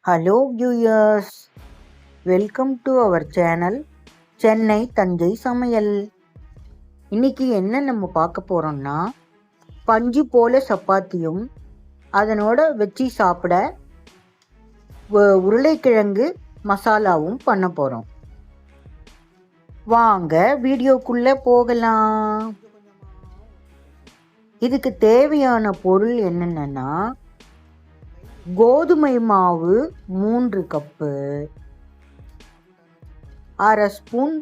Hello viewers, welcome to our channel Chennai Thanjai சமையல். இன்னைக்கு என்ன நம்ம பார்க்க போறோம்னா, பஞ்சு போல சப்பாத்தியும் அதனோட வச்சு சாப்பிட உருளைக்கிழங்கு மசாலாவும் பண்ண போறோம். வாங்க வீடியோக்குள்ள போகலாம். இதுக்கு தேவையான பொருள் என்னென்னா, கோதுமை மாவு 3 கப்பு, அரை ஸ்பூன்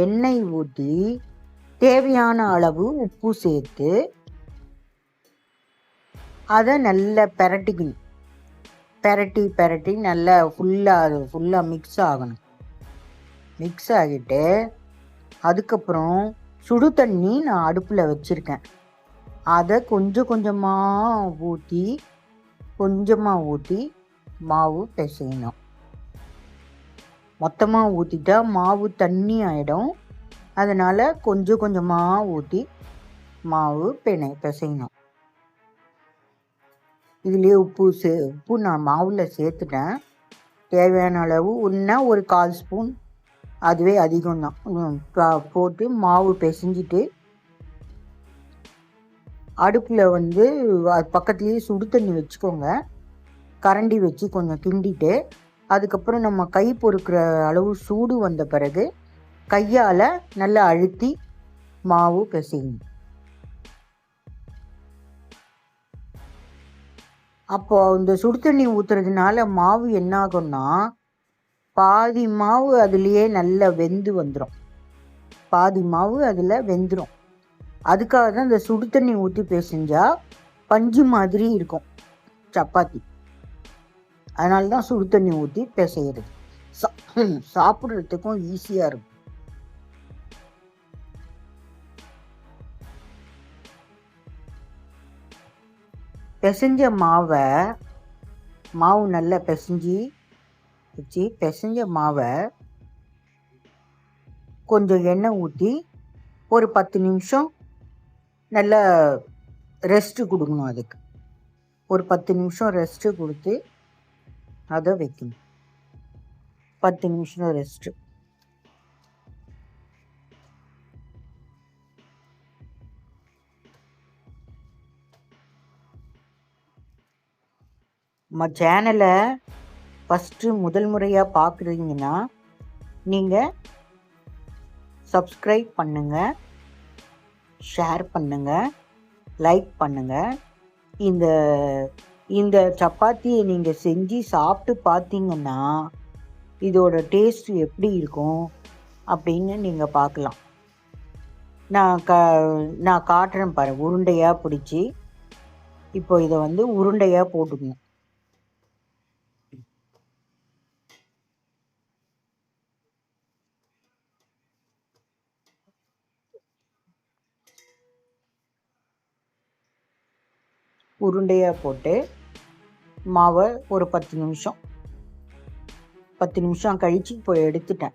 எண்ணெய் ஊற்றி தேவையான அளவு உப்பு சேர்த்து அதை நல்லா பெரட்டிக்கணும். பெரட்டி நல்லா ஃபுல்லாக மிக்ஸ் ஆகணும். மிக்ஸ் ஆகிட்டு அதுக்கப்புறம் சுடு தண்ணி நான் அடுப்பில் வச்சுருக்கேன். அதை கொஞ்சமாக ஊற்றி மாவு பிசையணும். மொத்தமாக ஊற்றிட்டா மாவு தண்ணி ஆகிடும். அதனால் கொஞ்சமாக ஊற்றி மாவு பிசையணும். இதுலேயே உப்பு நான் மாவில் சேர்த்துட்டேன். தேவையான அளவு ஒரு 1/4 ஸ்பூன், அதுவே அதிகம்தான், போட்டு மாவு பிசைஞ்சிட்டு அடுப்பில் பக்கத்துலேயே சுடு தண்ணி வச்சுக்கோங்க. கரண்டி வச்சு கொஞ்சம் கிண்டிட்டு அதுக்கப்புறம் நம்ம கை பொறுக்கிற அளவு சூடு வந்த பிறகு கையால் நல்லா அழுத்தி மாவு பிசையணும். அப்போது இந்த சுடு தண்ணி ஊற்றுறதுனால மாவு என்ன ஆகும்னா, பாதி மாவு அதுலேயே நல்லா வெந்து வந்துடும். அதுக்காக தான் இந்த சுடு தண்ணி ஊற்றி பிசைஞ்சா பஞ்சு மாதிரி இருக்கும் சப்பாத்தி. அதனால தான் சுடு தண்ணி ஊற்றி பிசைகிறது. சாப்பிட்றதுக்கும் ஈஸியாக இருக்கும். பிசைஞ்ச மாவு நல்லா பிசைஞ்ச மாவை கொஞ்சம் எண்ணெய் ஊற்றி ஒரு 10 நிமிஷம் நல்லா ரெஸ்ட்டு கொடுக்கணும். அதுக்கு ஒரு 10 நிமிஷம் ரெஸ்ட்டு கொடுத்து அதை வைக்கணும். 10 நிமிஷம் ரெஸ்ட்டு. நம்ம சேனலை முதல் முறையாக பார்க்குறீங்கன்னா நீங்கள் சப்ஸ்கிரைப் பண்ணுங்கள், ஷேர் பண்ணுங்கள், லைக் பண்ணுங்கள். இந்த சப்பாத்தியை நீங்கள் செஞ்சு சாப்பிட்டு பார்த்தீங்கன்னா இதோட டேஸ்ட் எப்படி இருக்கும் அப்படின்னு நீங்கள் பார்க்கலாம். நான் காட்டுறேன் பாருங்கள். உருண்டையாக பிடிச்சி இப்போ இதை உருண்டையாக போட்டுக்கணும். உருண்டையாக போட்டு மாவை ஒரு 10 நிமிஷம் கழித்து இப்போ எடுத்துட்டேன்.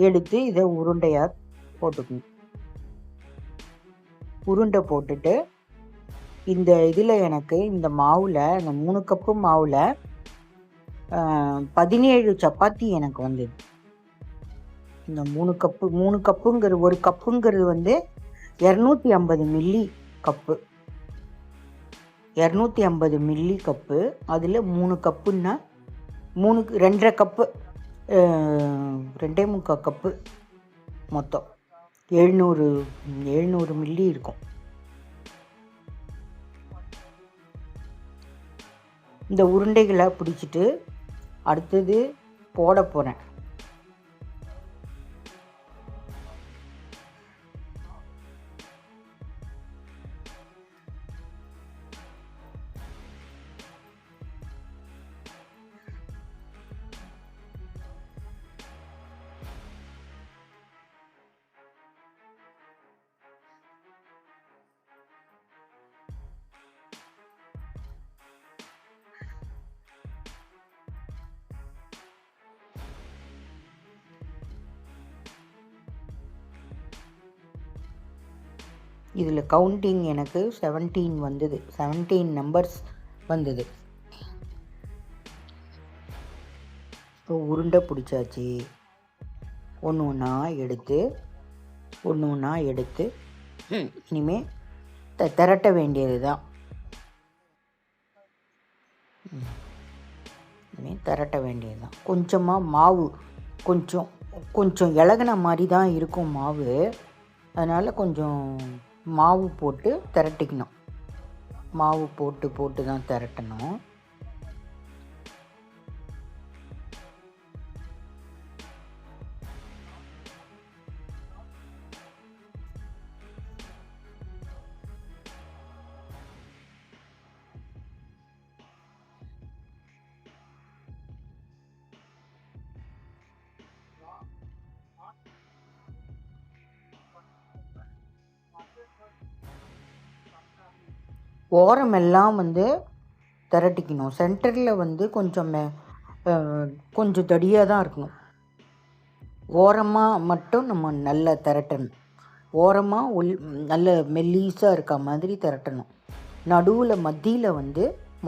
எடுத்து இதை உருண்டையாக போட்டுக்கணும். உருண்டை போட்டுட்டு இந்த இதில் எனக்கு இந்த மாவில், இந்த 3 கப்பு மாவில் 17 சப்பாத்தி எனக்கு வந்தது. இந்த 3 கப்புங்கிறது, ஒரு கப்புங்கிறது 250 மில்லி கப்பு. 250 milli cup. அதில் 3 கப்புன்னா 2.5 கப்பு, 2.75 கப்பு, மொத்தம் 700 மில்லி இருக்கும். இந்த உருண்டைகளை பிடிச்சிட்டு அடுத்தது போட போகிறேன். இதில் கவுண்டிங் எனக்கு 17 வந்தது. 17 நம்பர்ஸ் வந்தது. இப்போ உருண்டை பிடிச்சாச்சு. ஒன்று ஒன்றா எடுத்து இனிமேல் திரட்ட வேண்டியது தான். இனிமேல் திரட்ட வேண்டியது தான். கொஞ்சமாக மாவு கொஞ்சம் இலகுன மாதிரி தான் இருக்கும் மாவு. அதனால் கொஞ்சம் மாவு போட்டு திரட்டிக்கணும். மாவு போட்டு தான் திரட்டணும். ஓரமெல்லாம் திரட்டிக்கணும். சென்டரில் கொஞ்சம் தடியாக தான் இருக்கணும். ஓரமாக மட்டும் நம்ம நல்லா திரட்டணும். ஓரமாக நல்ல மெல்லீஸாக இருக்க மாதிரி திரட்டணும். நடுவில் மத்தியில்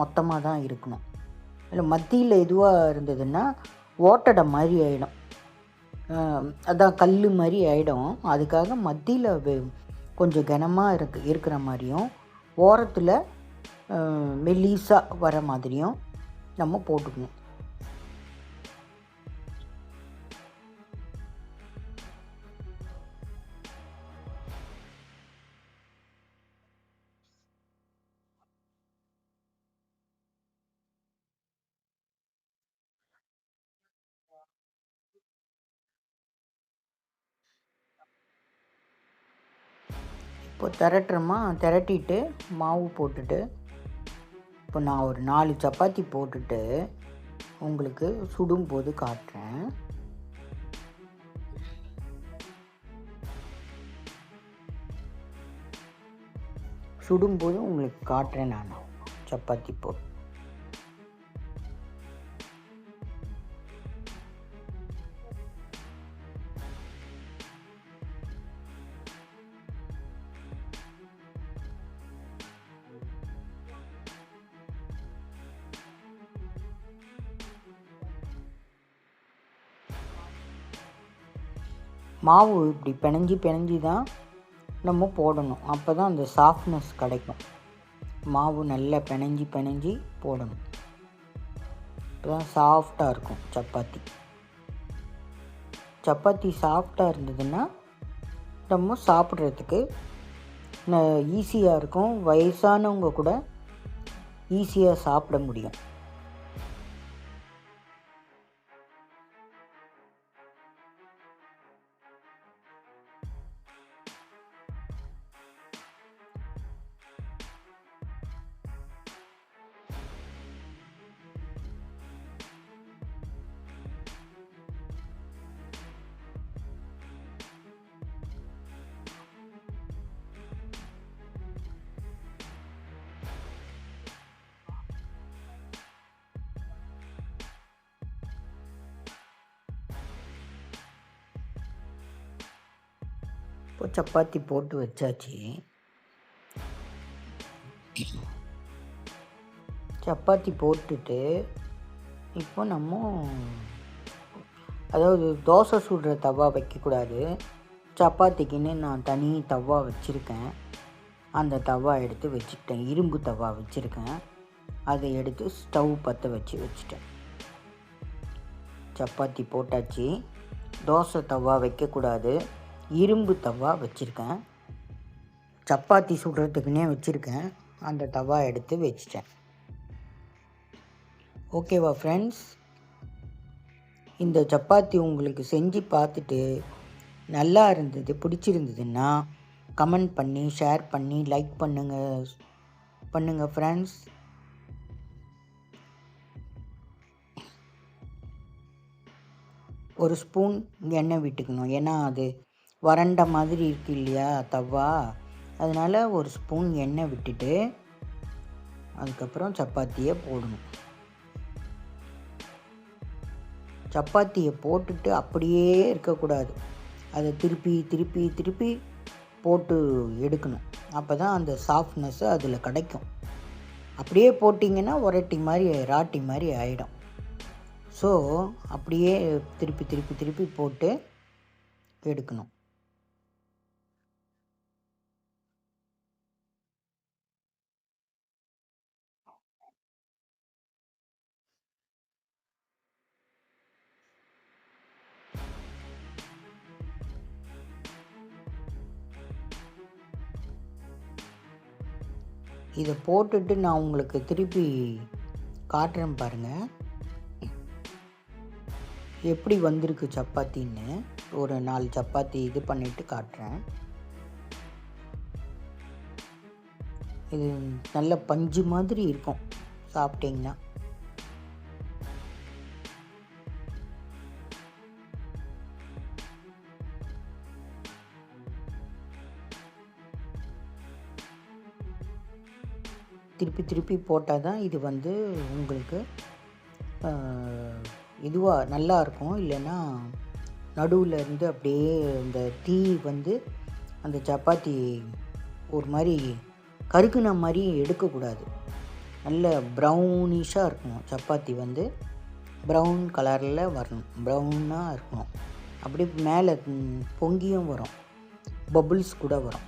மொத்தமாக தான் இருக்கணும். இல்லை மத்தியில் எதுவாக இருந்ததுன்னா ஓட்டடை மாதிரி ஆகிடும். அதான் கல் மாதிரி ஆகிடும். அதுக்காக மத்தியில் கொஞ்சம் கனமாக இருக்கிற மாதிரியும் ஓரத்தில் மெல்லீஸாக வர மாதிரியும் நம்ம போட்டுக்கணும். இப்போ திரட்டிட்டு மாவு போட்டுட்டு இப்போ நான் ஒரு 4 சப்பாத்தி போட்டுட்டு உங்களுக்கு சுடும்போது காட்டுறேன். சுடும்போது உங்களுக்கு காட்டுறேன் நான் சப்பாத்தி போட்டு. மாவு இப்படி பிணைஞ்சி தான் நம்ம போடணும். அப்போ தான் அந்த சாஃப்ட்னஸ் கிடைக்கும். மாவு நல்லா பிணைஞ்சி போடணும். இப்போ தான் சாஃப்டாக இருக்கும் சப்பாத்தி சாஃப்டாக இருந்ததுன்னா நம்ம சாப்பிட்றதுக்கு ஈஸியாக இருக்கும். வயசானவங்க கூட ஈஸியாக சாப்பிட முடியும். இப்போ சப்பாத்தி போட்டு வச்சாச்சு. சப்பாத்தி போட்டுட்டு இப்போ நம்ம அதாவது தோசை சுடுற தவா வைக்கக்கூடாது. சப்பாத்திக்குன்னு நான் தனி தவா வச்சுருக்கேன். அந்த தவா எடுத்து வச்சுக்கிட்டேன். இரும்பு தவா வச்சுருக்கேன். அதை எடுத்து ஸ்டவ் பற்ற வச்சுட்டேன். சப்பாத்தி போட்டாச்சு. தோசை தவா வைக்கக்கூடாது. இரும்பு தவா வச்சுருக்கேன். சப்பாத்தி சுடுறதுக்குன்னே வச்சுருக்கேன். அந்த தவா எடுத்து வச்சிட்டேன். ஓகேவா ஃப்ரெண்ட்ஸ்? இந்த சப்பாத்தி உங்களுக்கு செஞ்சு பார்த்துட்டு நல்லா இருந்தது, பிடிச்சிருந்ததுன்னா கமெண்ட் பண்ணி, ஷேர் பண்ணி, லைக் பண்ணுங்கள் ஃப்ரெண்ட்ஸ். ஒரு ஸ்பூன் எண்ணெய் விட்டுக்கணும். ஏன்னா அது வறண்ட மாதிரி இருக்கு இல்லையா தவா, அதனால் ஒரு ஸ்பூன் எண்ணெய் விட்டுட்டு அதுக்கப்புறம் சப்பாத்தியை போடணும். சப்பாத்தியை போட்டுட்டு அப்படியே இருக்கக்கூடாது. அதை திருப்பி போட்டு எடுக்கணும். அப்போ தான் அந்த சாஃப்ட்னஸ்ஸு அதில் கிடைக்கும். அப்படியே போட்டிங்கன்னா ராட்டி மாதிரி ஆகிடும். ஸோ அப்படியே திருப்பி திருப்பி திருப்பி போட்டு எடுக்கணும். இதை போட்டுட்டு நான் உங்களுக்கு திருப்பி காட்டுறேன் பாருங்கள் எப்படி வந்திருக்கு சப்பாத்தின்னு. ஒரு 4 சப்பாத்தி இது பண்ணிவிட்டு காட்டுறேன். இது நல்ல பஞ்சு மாதிரி இருக்கும் சாப்பிட்டிங்கன்னா. திருப்பி திருப்பி போட்டால் தான் இது வந்து உங்களுக்கு இதுவாக நல்லாயிருக்கும். இல்லைன்னா நடுவில் இருந்து அப்படியே இந்த தீ வந்து அந்த சப்பாத்தி ஒரு மாதிரி கருக்குன மாதிரி எடுக்கக்கூடாது. நல்ல ப்ரௌனிஷாக இருக்கணும். சப்பாத்தி வந்து ப்ரௌன் கலரில் வரணும், ப்ரௌனாக இருக்கணும். அப்படியே மேலே பொங்கியும் வரும், பபுள்ஸ் கூட வரும்.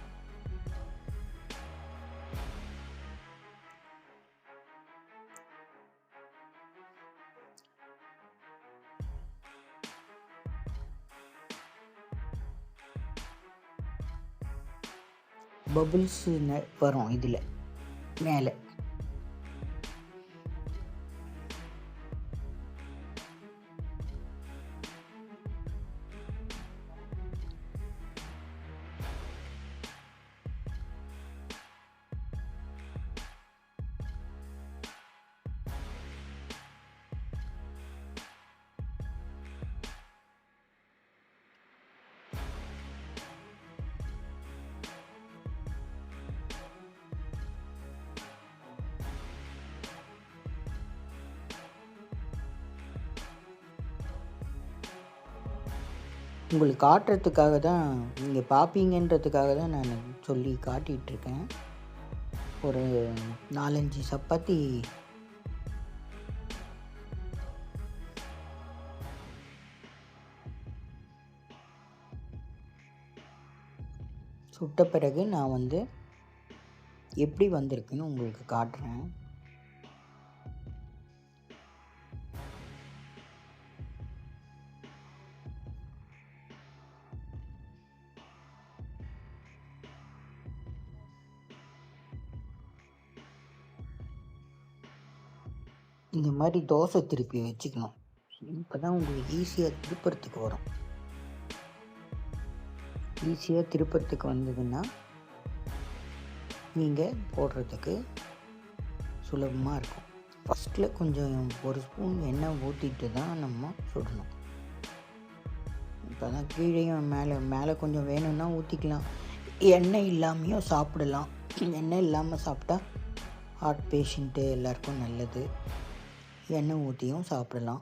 பபுள்ஸ் வரும் இதில் மேலே. உங்களுக்கு காட்டுறதுக்காக தான், நீங்கள் பார்ப்பீங்கன்றதுக்காக தான் நான் சொல்லி காட்டிகிட்ருக்கேன். ஒரு 4-5 சப்பாத்தி சுட்ட பிறகு நான் வந்து எப்படி வந்திருக்குன்னு உங்களுக்கு காட்டுறேன். இந்த மாதிரி தோசை திருப்பி வச்சுக்கணும். இப்போ தான் உங்களுக்கு ஈஸியாக திருப்புறத்துக்கு வரும். ஈஸியாக திருப்புறத்துக்கு வந்ததுன்னா நீங்கள் போடுறதுக்கு சுலபமாக இருக்கும். ஃபஸ்ட்டில் கொஞ்சம் ஒரு ஸ்பூன் எண்ணெய் ஊற்றிட்டு தான் நம்ம சுடணும். இப்போ தான் கீழேயும் மேலே கொஞ்சம் வேணும்னா ஊற்றிக்கலாம். எண்ணெய் இல்லாமையும் சாப்பிடலாம். எண்ணெய் இல்லாமல் சாப்பிட்டா ஹார்ட் பேஷண்ட்டு எல்லாருக்கும் நல்லது. எண்ணெய் ஊற்றியும் சாப்பிடலாம்.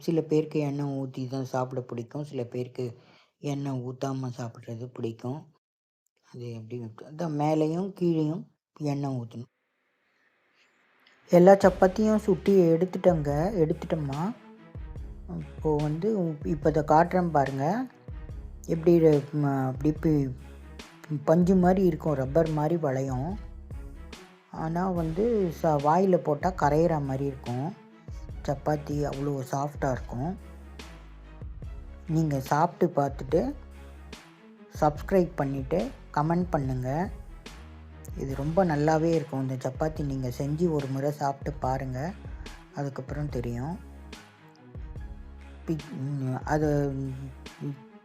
சில பேருக்கு எண்ணெய் ஊற்றி தான் சாப்பிட பிடிக்கும், சில பேருக்கு எண்ணெய் ஊற்றாமல் சாப்பிட்றது பிடிக்கும். அது எப்படி அதான் மேலேயும் கீழேயும் எண்ணெய் ஊற்றணும். எல்லா சப்பாத்தியும் சுட்டி எடுத்துட்டோம்மா. இப்போது வந்து இப்போ இதை காட்டுறேன் பாருங்கள். எப்படி அப்படி பஞ்சு மாதிரி இருக்கும், ரப்பர் மாதிரி வளையும். ஆனால் வந்து வாயில் போட்டால் கரையிற மாதிரி இருக்கும். சப்பாத்தி அவ்வளோ சாஃப்டாக இருக்கும். நீங்கள் சாப்பிட்டு பார்த்துட்டு சப்ஸ்கிரைப் பண்ணிவிட்டு கமெண்ட் பண்ணுங்கள். இது ரொம்ப நல்லாவே இருக்கும். இந்த சப்பாத்தி நீங்கள் செஞ்சு ஒரு முறை சாப்பிட்டு பாருங்கள், அதுக்கப்புறம் தெரியும். அது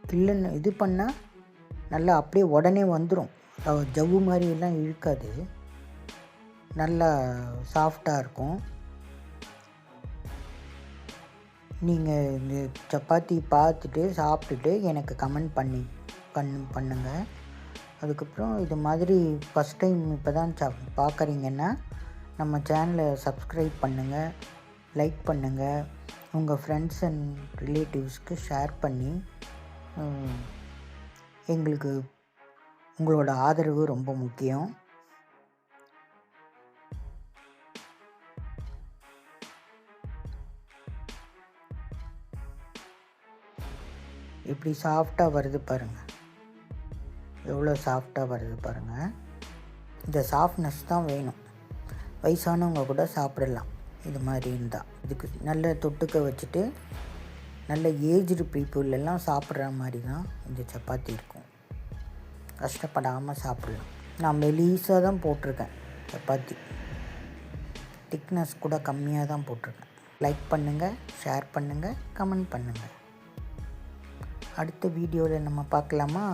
கில்லுன்னு இது பண்ணால் நல்லா அப்படியே உடனே வந்துடும். ஜவ்வு மாதிரியெல்லாம் இழுக்காது, நல்லா சாஃப்டாக இருக்கும். நீங்கள் இந்த சப்பாத்தி பார்த்துட்டு சாப்பிட்டுட்டு எனக்கு கமெண்ட் பண்ணுங்கள். அதுக்கப்புறம் இது மாதிரி ஃபஸ்ட் டைம் இப்போ தான் பார்க்குறீங்கன்னா நம்ம சேனலை சப்ஸ்கிரைப் பண்ணுங்கள், லைக் பண்ணுங்கள், உங்கள் ஃப்ரெண்ட்ஸ் அண்ட் ரிலேட்டிவ்ஸ்க்கு ஷேர் பண்ணி எங்களுக்கு உங்களோட ஆதரவு ரொம்ப முக்கியம். எப்படி சாஃப்டாக வருது பாருங்கள், எவ்வளோ சாஃப்டாக வருது பாருங்கள். இந்த சாஃப்ட்னஸ் தான் வேணும். வயசானவங்க கூட சாப்பிடலாம் இது மாதிரி இருந்தால். இதுக்கு நல்ல தொட்டுக்க வச்சுட்டு நல்ல ஏஜ்டு பீப்புள் எல்லாம் சாப்பிட்ற மாதிரி தான் இந்த சப்பாத்தி இருக்கும். கஷ்டப்படாமல் சாப்பிட்லாம். நான் மெலிசாக தான் போட்டிருக்கேன் சப்பாத்தி, திக்னஸ் கூட கம்மியாக தான் போட்டிருக்கேன். லைக் பண்ணுங்கள், ஷேர் பண்ணுங்கள், கமெண்ட் பண்ணுங்கள். அடுத்த வீடியோவில் நம்ம பார்க்கலாமா?